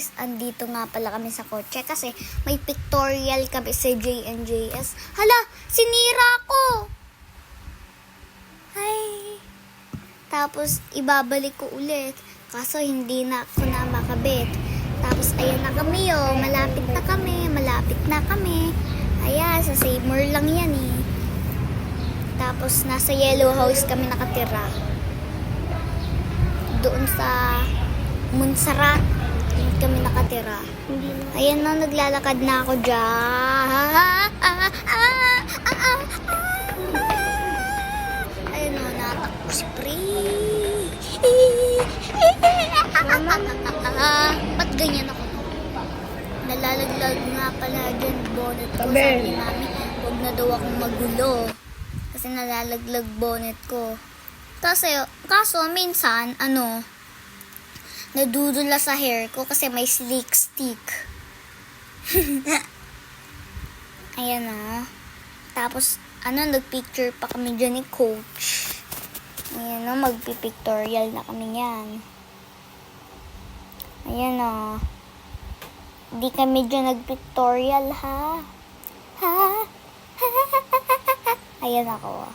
guys, andito nga pala kami sa kotse kasi may pictorial kami sa JNJS. Hala, sinira ko! Ay. Tapos ibabalik ko ulit. Kaso hindi na ako na makabit. Tapos ayan na kami malapit na kami. Ayan, sa Seymour lang yan eh. Tapos nasa Yellow House kami nakatira. Doon sa Montserrat kami nakatira. Ayan na, naglalakad na ako dyan. Ayan na, natakbo si Pri. Ba't ganyan ako? Nalalaglag nga pala dyan bonnet ko. Sabi ni Mami, huwag na daw akong magulo. Kasi nalalaglag bonnet ko. Kaso minsan, nadudula sa hair ko kasi may slick stick. Ayan o. Tapos, nagpicture pa kami dyan ni Coach. Ayan o, magpipictorial na kami yan. Ayan o. Di kami dyan nagpictorial, ha? Ayan ako.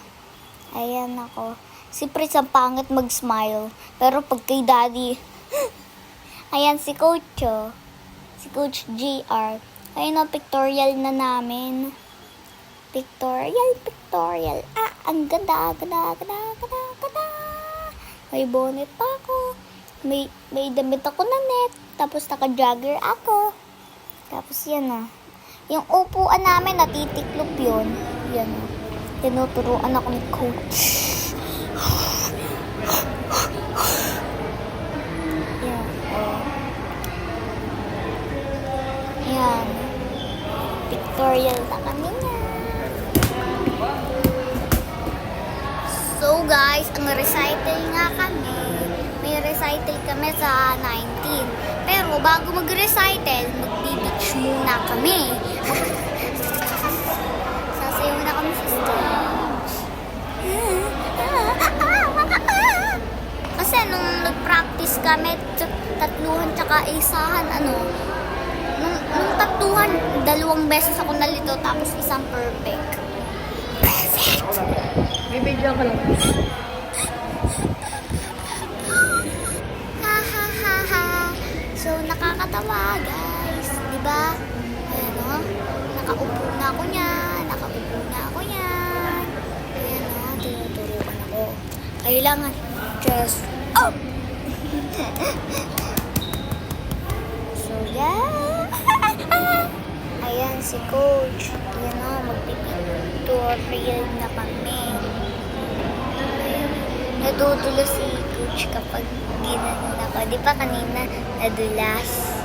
Ayan ako. Si Pritz ang pangit mag-smile. Pero pag kay Daddy, ayan si Coach, oh. Si Coach JR. Ayan o, pictorial na namin. Pictorial. Ang ganda. May bonnet pa ako. May damit ako na net. Tapos naka-jogger ako. Tapos yan o. Yung upuan namin, natitiklop yun. Yan o. Tinuturuan ako ni Coach. Yan. Yan. Pictorial na kami na. So guys, ang recital nga kami. May recital kami sa 19. Pero bago mag-recital, magbi-beach muna kami. Sasayaw na kami sa stage. Kasi nung nag-practice kami, tatluhan tsaka isahan, nung tatluhan, 2 beses ako nalito, tapos isang perfect. Perfect! Bibigyan ka lang. So, nakakatawa, guys. Diba? Ayan o. Nakaupo na ako niyan. Ayan o. Tinuturuan ako. Kailangan just up! So, yeah. Ayan si Coach. Ayan o. Magpipictorial na kami. Ayan. Nadudula si Coach kapag ginanon ako. Di ba kanina nadulas?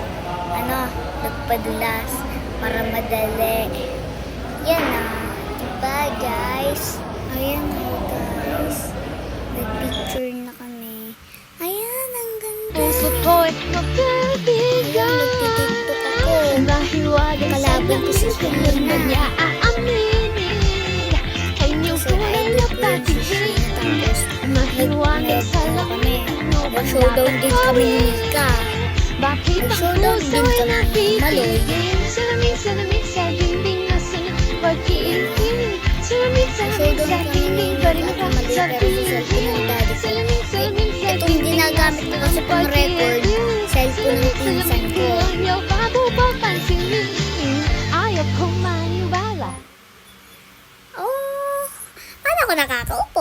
Nagpadulas para madali. Yan na. Diba, guys? Ayan na, guys. Nag-picture na kami. Ayan, ang ganda. Puso ko'y magbibigay. Ayan, nagtitiktok ako. Kalaban ko si Selena. Niya aaminin. Kanyang tunay na pag-ibig. Tapos, Mahiwaga sa kami. Nag-showdown din kami ni Mika. Bakit ang puso ay napitigil? Salamin sa dinding nasa pag-iibig. Salamin sa dinding pa rin nakasabihin. Salamin sa Itong ginagamit ko kasi pang record, cellphone ng pinsan ko. Ayaw bago pa pansinin. Ayaw kong maniwala. Oh, paano ako nakakaupo?